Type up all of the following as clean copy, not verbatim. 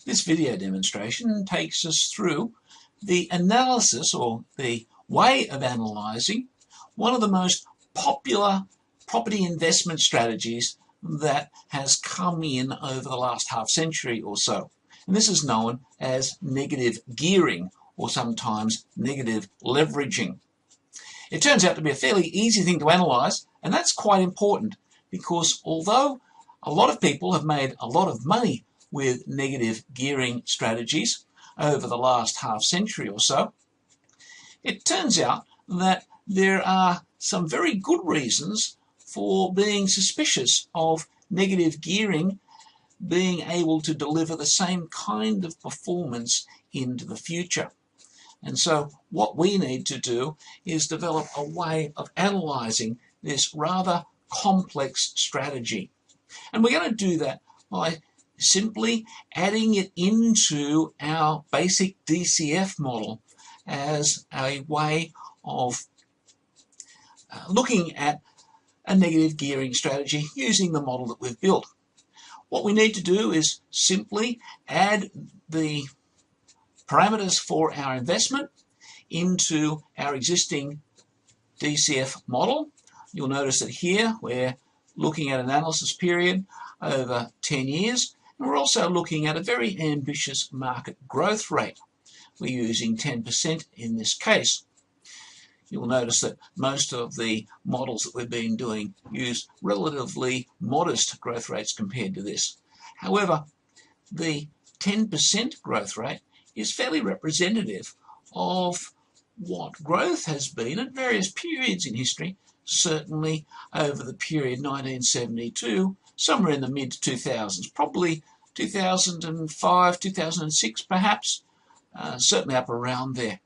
This video demonstration takes us through the analysis or the way of analysing one of the most popular property investment strategies that has come in over the last half century or so. And this is known as negative gearing or sometimes negative leveraging. It turns out to be a fairly easy thing to analyse, and that's quite important because although a lot of people have made a lot of money with negative gearing strategies over the last half century or so, it turns out that there are some very good reasons for being suspicious of negative gearing being able to deliver the same kind of performance into the future. And so what we need to do is develop a way of analysing this rather complex strategy. And we're going to do that by simply adding it into our basic DCF model as a way of looking at a negative gearing strategy using the model that we've built. What we need to do is simply add the parameters for our investment into our existing DCF model. You'll notice that here we're looking at an analysis period over 10 years. And we're also looking at a very ambitious market growth rate. We're using 10% in this case. You'll notice that most of the models that we've been doing use relatively modest growth rates compared to this. However, the 10% growth rate is fairly representative of what growth has been at various periods in history, certainly over the period 1972, somewhere in the mid-2000s, probably 2005, 2006 perhaps, certainly up around there.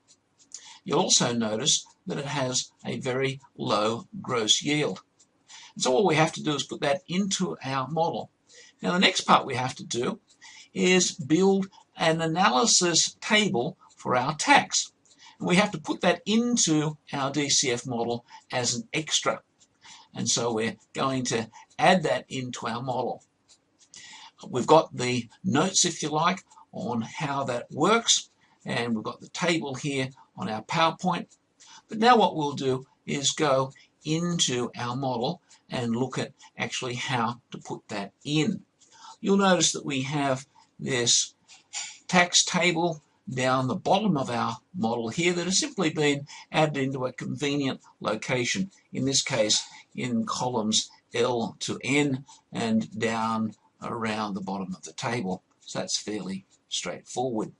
You'll also notice that it has a very low gross yield. And so all we have to do is put that into our model. Now the next part we have to do is build an analysis table for our tax. And we have to put that into our DCF model as an extra. And so we're going to add that into our model. We've got the notes, if you like, on how that works, and we've got the table here on our PowerPoint. But now what we'll do is go into our model and look at actually how to put that in. You'll notice that we have this tax table down the bottom of our model here that has simply been added into a convenient location, in this case in columns L to N and down around the bottom of the table. So that's fairly straightforward.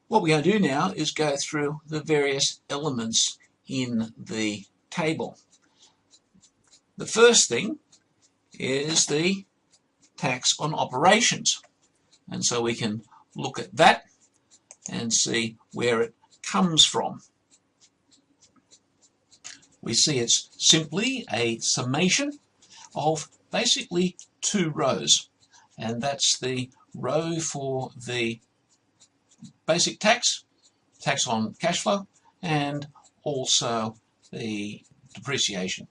What we're going to do now is go through the various elements in the table. The first thing is the tax on operations. And so we can look at that and see where it comes from. We see it's simply a summation of basically two rows, and that's the row for the basic tax, tax on cash flow, and also the depreciation.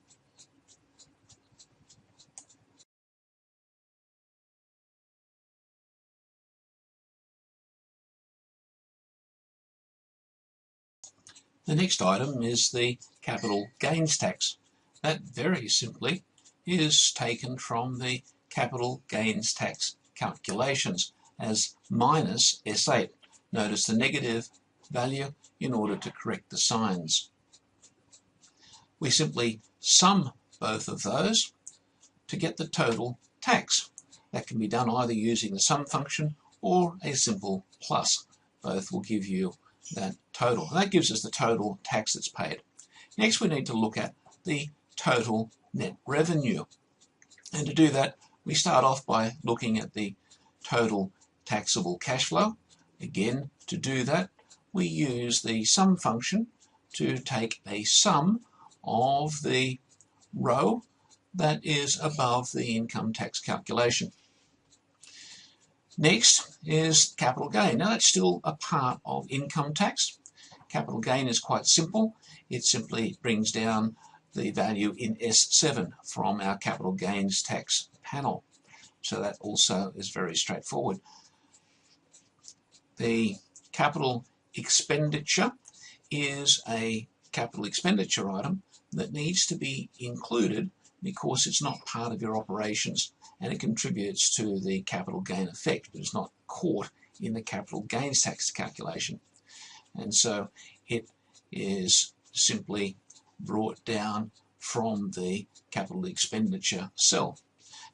The next item is the capital gains tax. That very simply is taken from the capital gains tax calculations as minus S8. Notice the negative value in order to correct the signs. We simply sum both of those to get the total tax. That can be done either using the sum function or a simple plus. Both will give you that total. And that gives us the total tax that's paid. Next we need to look at the total net revenue. And to do that we start off by looking at the total taxable cash flow. Again, to do that we use the sum function to take a sum of the row that is above the income tax calculation. Next is capital gain. Now that's still a part of income tax. Capital gain is quite simple. It simply brings down the value in S7 from our capital gains tax panel. So that also is very straightforward. The capital expenditure is a capital expenditure item that needs to be included because it's not part of your operations and it contributes to the capital gain effect, but it's not caught in the capital gains tax calculation. And so it is simply brought down from the capital expenditure cell.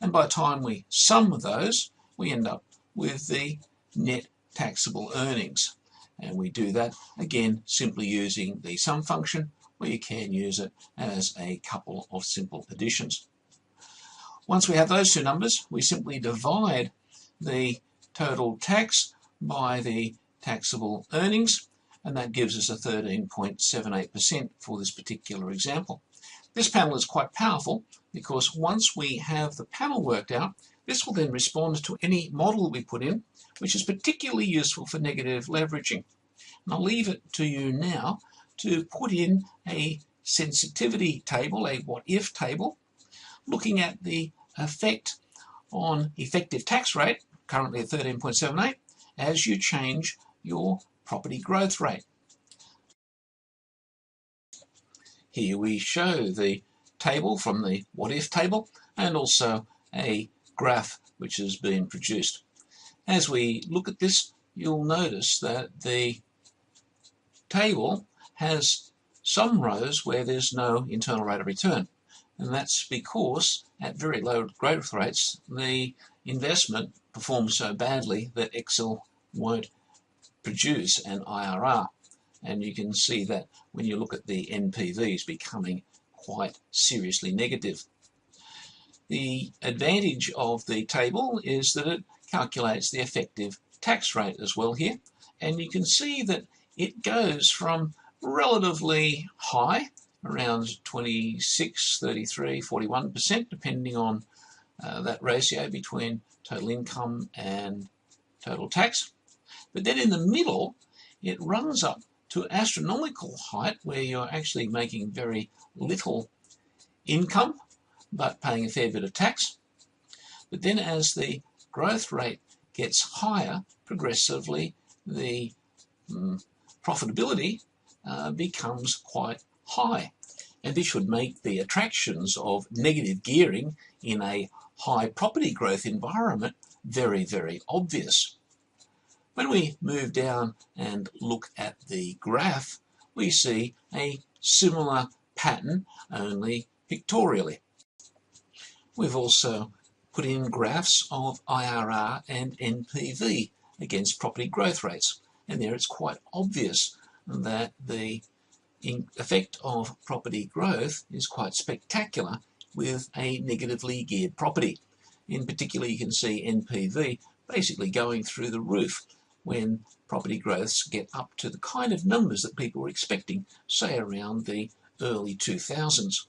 And by the time we sum those, we end up with the net taxable earnings. And we do that, again, simply using the sum function, or you can use it as a couple of simple additions. Once we have those two numbers, we simply divide the total tax by the taxable earnings, and that gives us a 13.78% for this particular example. This panel is quite powerful because once we have the panel worked out, this will then respond to any model we put in, which is particularly useful for negative leveraging. And I'll leave it to you now to put in a sensitivity table, a what-if table, looking at the effect on effective tax rate, currently at 13.78, as you change your property growth rate. Here we show the table from the what-if table and also a graph which has been produced. As we look at this, you'll notice that the table has some rows where there's no internal rate of return, and that's because at very low growth rates the investment performs so badly that Excel won't produce an IRR. And you can see that when you look at the NPVs becoming quite seriously negative. The advantage of the table is that it calculates the effective tax rate as well here, and you can see that it goes from relatively high, around 26, 33, 41%, depending on that ratio between total income and total tax. But then in the middle, it runs up to astronomical height where you're actually making very little income, but paying a fair bit of tax. But then as the growth rate gets higher, progressively the profitability becomes quite high. And this should make the attractions of negative gearing in a high property growth environment very, very obvious. When we move down and look at the graph, we see a similar pattern, only pictorially. We've also put in graphs of IRR and NPV against property growth rates, and there it's quite obvious that the effect of property growth is quite spectacular with a negatively geared property. In particular, you can see NPV basically going through the roof when property growths get up to the kind of numbers that people were expecting, say around the early 2000s.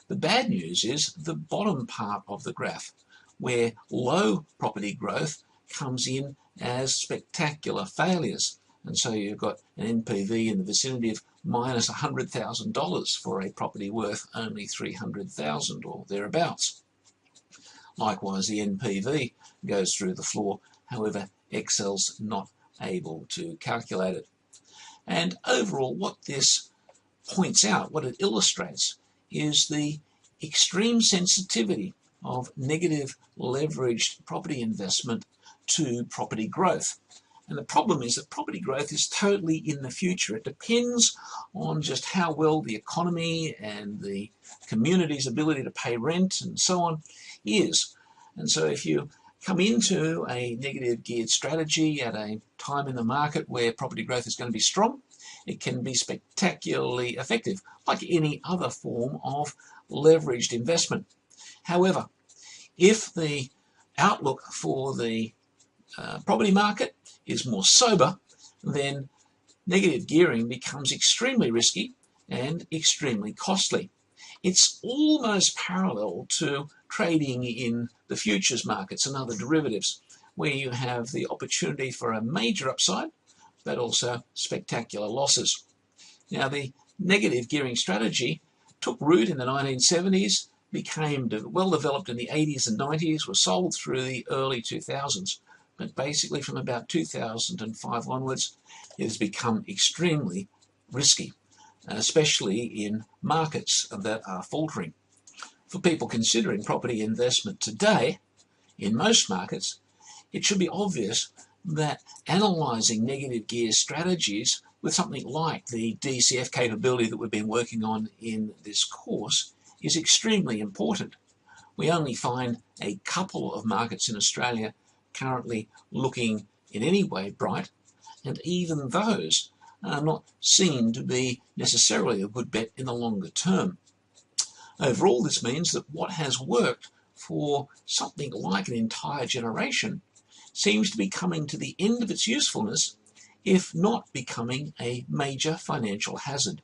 The bad news is the bottom part of the graph, where low property growth comes in as spectacular failures. And so you've got an NPV in the vicinity of minus $100,000 for a property worth only $300,000 or thereabouts. Likewise, the NPV goes through the floor, however, Excel's not able to calculate it. And overall, what this points out, what it illustrates, is the extreme sensitivity of negative leveraged property investment to property growth. And the problem is that property growth is totally in the future. It depends on just how well the economy and the community's ability to pay rent and so on is. And so if you come into a negative geared strategy at a time in the market where property growth is going to be strong, it can be spectacularly effective, like any other form of leveraged investment. However, if the outlook for the property market is more sober, then negative gearing becomes extremely risky and extremely costly. It's almost parallel to trading in the futures markets and other derivatives, where you have the opportunity for a major upside, but also spectacular losses. Now, the negative gearing strategy took root in the 1970s, became well developed in the 80s and 90s, was sold through the early 2000s. But basically from about 2005 onwards, it has become extremely risky, especially in markets that are faltering. For people considering property investment today, in most markets, it should be obvious that analysing negative gear strategies with something like the DCF capability that we've been working on in this course is extremely important. We only find a couple of markets in Australia currently looking in any way bright, and even those are not seen to be necessarily a good bet in the longer term. Overall, this means that what has worked for something like an entire generation seems to be coming to the end of its usefulness, if not becoming a major financial hazard.